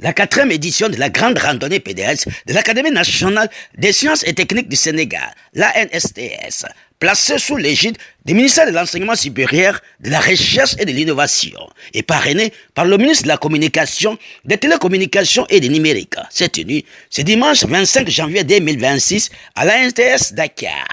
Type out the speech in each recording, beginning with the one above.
la 4e édition de la grande randonnée PDS de l'Académie nationale des sciences et techniques du Sénégal, l'ANSTS, placée sous l'égide du ministère de l'Enseignement supérieur, de la Recherche et de l'Innovation, et parrainée par le ministre de la Communication, des Télécommunications et du Numérique. C'est tenu ce dimanche 25 janvier 2026 à l'ANSTS Dakar.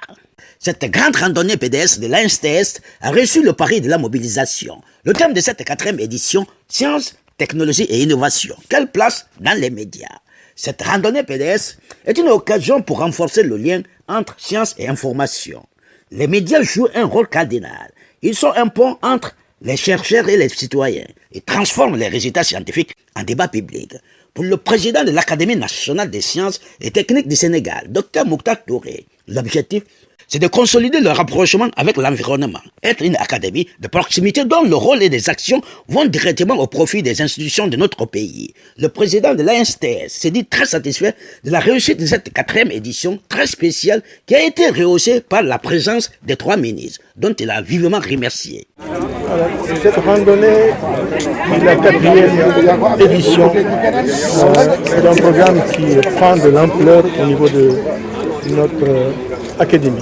Cette grande randonnée PDS de l'ANSTS a reçu le pari de la mobilisation. Le thème de cette 4e édition, sciences, technologie et innovation. Quelle place dans les médias? Cette randonnée PDS est une occasion pour renforcer le lien entre science et information. Les médias jouent un rôle cardinal. Ils sont un pont entre les chercheurs et les citoyens et transforment les résultats scientifiques en débat public. Pour le président de l'Académie nationale des sciences et techniques du Sénégal, Dr Mokhtar Touré, l'objectif, c'est de consolider le rapprochement avec l'environnement, être une académie de proximité dont le rôle et les actions vont directement au profit des institutions de notre pays. Le président de l'ANSTS s'est dit très satisfait de la réussite de cette 4e édition très spéciale qui a été rehaussée par la présence des 3 ministres, dont il a vivement remercié. Alors, cette randonnée de la 4e édition, c'est un programme qui prend de l'ampleur au niveau de notre académie.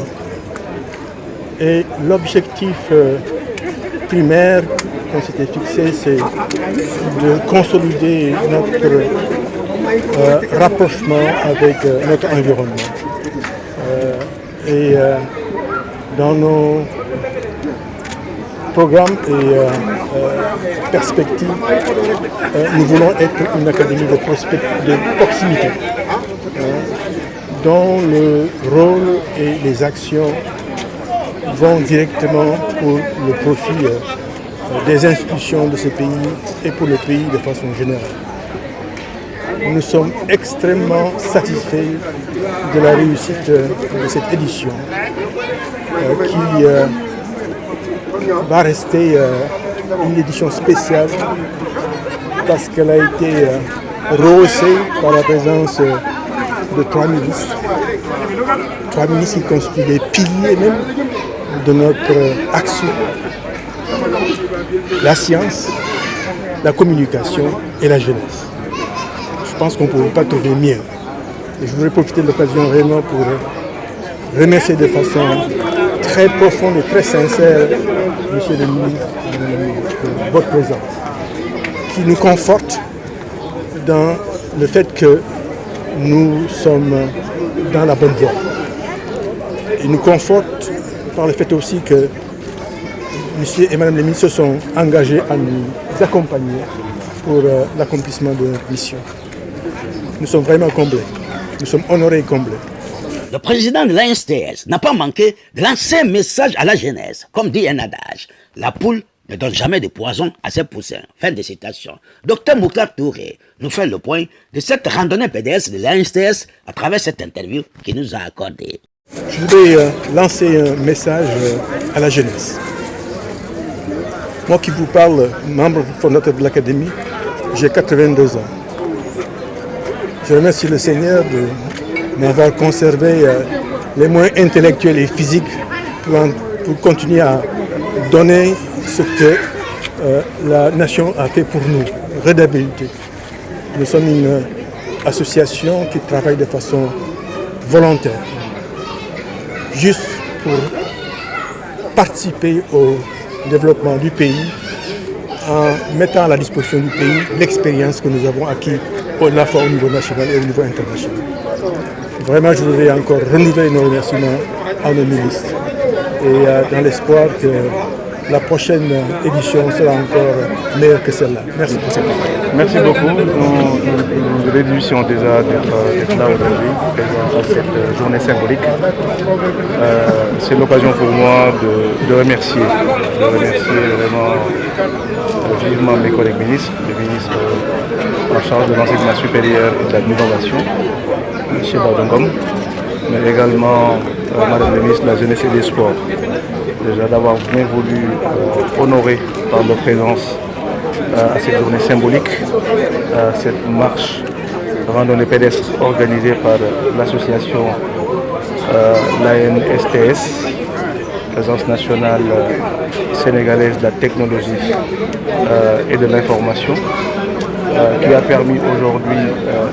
Et l'objectif primaire qu'on s'était fixé, c'est de consolider notre rapprochement avec notre environnement. Dans nos programmes et perspectives, nous voulons être une académie de proximité, dont le rôle et les actions vont directement pour le profit des institutions de ce pays et pour le pays de façon générale. Nous sommes extrêmement satisfaits de la réussite de cette édition qui va rester une édition spéciale parce qu'elle a été rehaussée par la présence de 3 ministres. 3 ministres qui constituent des piliers même de notre action. La science, la communication et la jeunesse. Je pense qu'on ne pouvait pas trouver mieux. Et je voudrais profiter de l'occasion vraiment pour remercier de façon très profonde et très sincère Monsieur le ministre pour votre présence, qui nous conforte dans le fait que nous sommes dans la bonne voie. Il nous conforte par le fait aussi que Monsieur et Madame les ministres se sont engagés à nous accompagner pour l'accomplissement de notre mission. Nous sommes vraiment comblés. Nous sommes honorés et comblés. Le président de l'ANSTS n'a pas manqué de lancer un message à la jeunesse. Comme dit un adage, la poule ne donne jamais de poison à ses poussins. Fin de citation. Dr Mokhtar Touré nous fait le point de cette randonnée PDS de l'ANSTS à travers cette interview qu'il nous a accordée. Je voudrais lancer un message à la jeunesse. Moi qui vous parle, membre fondateur de l'Académie, j'ai 82 ans. Je remercie le Seigneur de m'avoir conservé les moyens intellectuels et physiques pour continuer à donner ce que la nation a fait pour nous, redabilité. Nous sommes une association qui travaille de façon volontaire, juste pour participer au développement du pays en mettant à la disposition du pays l'expérience que nous avons acquis à la fois au niveau national et au niveau international. Vraiment, je voudrais encore renouveler nos remerciements à nos ministres et dans l'espoir que la prochaine édition sera encore meilleure que celle-là. Merci pour cette parole. Merci beaucoup. Nous nous réjouissons déjà d'être là aujourd'hui, présent à cette journée symbolique. C'est l'occasion pour moi de remercier vraiment vivement mes collègues ministres, le ministre en charge de l'enseignement supérieur et de l'innovation, M. Badongom, mais également Madame le ministre de la Jeunesse et des Sports, déjà d'avoir bien voulu honorer par leur présence à cette journée symbolique, à cette marche randonnée pédestre organisée par l'association l'ANSTS, Agence nationale sénégalaise de la technologie et de l'information. qui a permis aujourd'hui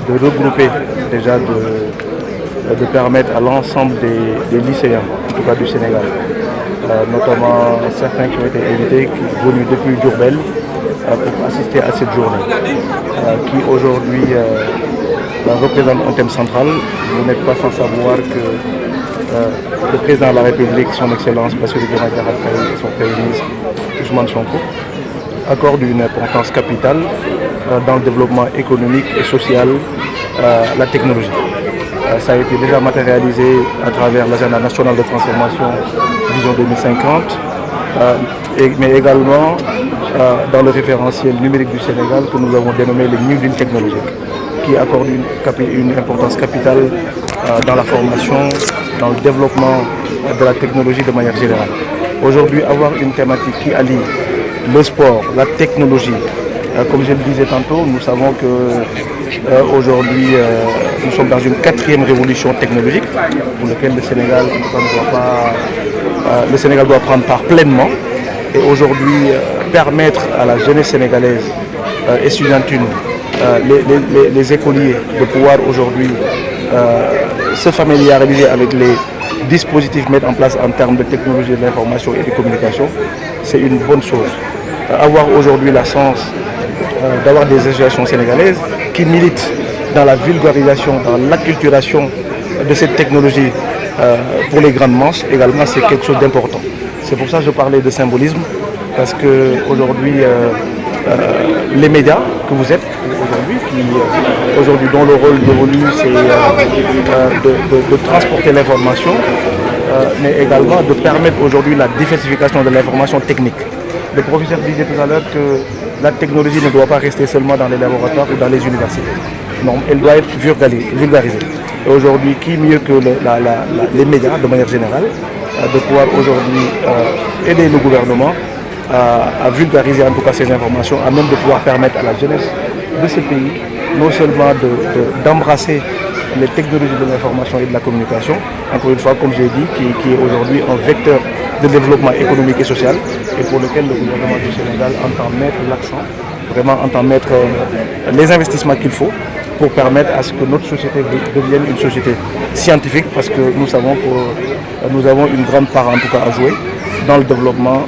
de regrouper, déjà de permettre à l'ensemble des lycéens, en tout cas du Sénégal, notamment certains qui ont été invités, venus depuis Diourbel, pour assister à cette journée, qui aujourd'hui représente un thème central. Vous n'êtes pas sans savoir que le président de la République, son Excellence Bassirou Diomaye Diakhar Faye, et son Premier ministre Ousmane Sonko, accordent une importance capitale dans le développement économique et social, la technologie. Ça a été déjà matérialisé à travers l'agenda national de transformation Vision 2050, mais également dans le référentiel numérique du Sénégal que nous avons dénommé les New Deal technologiques, qui accorde une importance capitale dans la formation, dans le développement de la technologie de manière générale. Aujourd'hui, avoir une thématique qui allie le sport, la technologie, comme je le disais tantôt, nous savons que aujourd'hui nous sommes dans une 4e révolution technologique pour laquelle le Sénégal le Sénégal doit prendre part pleinement et aujourd'hui permettre à la jeunesse sénégalaise estudiantine, les écoliers de pouvoir aujourd'hui se familiariser avec les dispositifs mis en place en termes de technologie de l'information et de communication, c'est une bonne chose. Avoir aujourd'hui la chance d'avoir des associations sénégalaises qui militent dans la vulgarisation, dans l'acculturation de cette technologie pour les grandes masses, également c'est quelque chose d'important. C'est pour ça que je parlais de symbolisme, parce qu'aujourd'hui, les médias que vous êtes aujourd'hui, dont le rôle dévolu c'est de transporter l'information, mais également de permettre aujourd'hui la diversification de l'information technique. Le professeur disait tout à l'heure que la technologie ne doit pas rester seulement dans les laboratoires ou dans les universités. Non, elle doit être vulgarisée. Et aujourd'hui, qui mieux que les médias de manière générale, de pouvoir aujourd'hui aider le gouvernement à vulgariser en tout cas ces informations, à même de pouvoir permettre à la jeunesse de ce pays non seulement d'embrasser les technologies de l'information et de la communication, encore une fois, comme j'ai dit, qui est aujourd'hui un vecteur de développement économique et social, et pour lequel le gouvernement du Sénégal entend mettre l'accent, vraiment entend mettre les investissements qu'il faut pour permettre à ce que notre société devienne une société scientifique, parce que nous savons que nous avons une grande part en tout cas à jouer dans le développement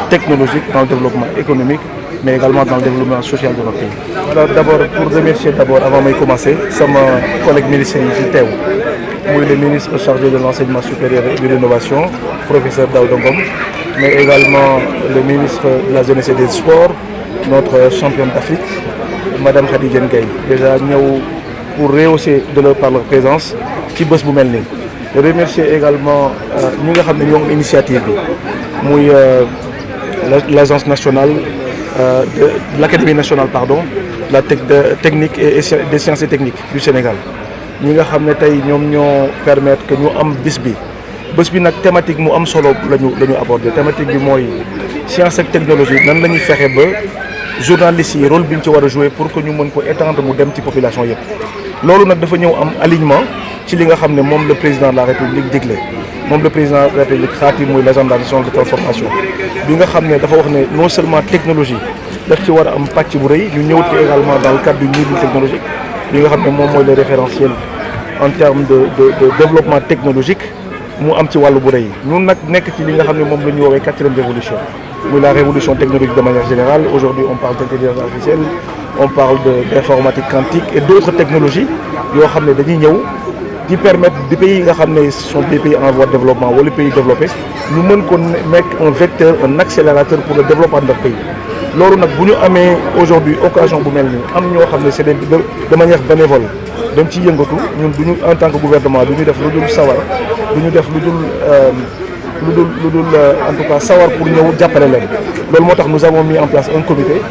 technologique, dans le développement économique, mais également dans le développement social de notre pays. Alors d'abord, pour remercier avant de commencer, c'est mon collègue ministre Théo, le ministre chargé de l'enseignement supérieur et de l'innovation, professeur Daouda Ngom, mais également le ministre de la jeunesse et des sports, notre championne d'Afrique, Madame Khadija Ndiaye. Déjà, pour rehausser de leur présence, qui bosse pour Melni. Je remercie également l'initiative, l'agence nationale, l'Académie nationale de la technique et des sciences et techniques du Sénégal. Nous avons permettre que nous ayons une thématique mu am solo lañu aborder thématique bi moy science et technologie nan lañuy fexé ba journalistes yi rôle biñ ci wara jouer pour que ñu mën ko étendre mu dem ci population yépp lolu nak dafa ñëw am alignement ci li nga xamné mom le président de la République diglé mom le président de la République xaati moy l'agenda national de transformation bi nga xamné dafa wax né non seulement technologie daf ci wara am patch bu reuy ñu ñëw ci également dans le cadre du niveau technologique li nga xamné mom moy le référentiel en termes de développement technologique mu am ci walu bu reuy ñun nak nek ci li nga xamné mom lañu wowe 4e révolution muy la révolution technologique de manière générale. Aujourd'hui on parle d'intelligence artificielle, on parle d'informatique quantique et d'autres technologies yo xamné dañuy ñëw di permettre des pays nga xamné sont des pays en voie de développement ou les pays développés ñu mën ko nek un vecteur, un accélérateur pour le développement de leur pays. Lolu nak buñu amé aujourd'hui occasion bu melni am ñoo xamné c'est de manière bénévole dañ ci yëngatu ñun duñu en tant que gouvernement duñu def lu dul sawar duñu def lu dul en tout cas sawar pour ñëw jàppale leen loolu moo tax nous avons mis en place un comité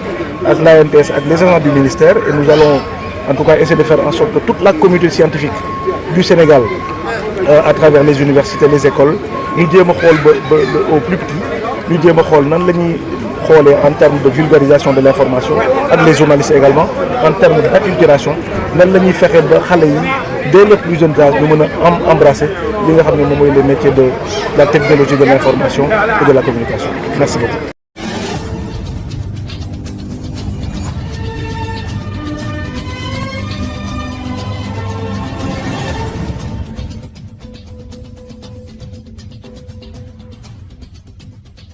ak l'ANTS ak les agents du ministère et nous allons en tout cas essayer de faire en sorte que toute la communauté scientifique du Sénégal à travers les universités, les écoles ñu jéem a xool ba au plus petit ñu jéem a xool nan la ñuy xoolee en termes de vulgarisation de l'information ak les journalistes également en termes d'acculturation nan la ñuy fexe ba xale yi dès le plus jeune âge ñu mën a embrasser li nga xam ne moom mooy le métier de la technologie de l'information et de la communication. Merci beaucoup.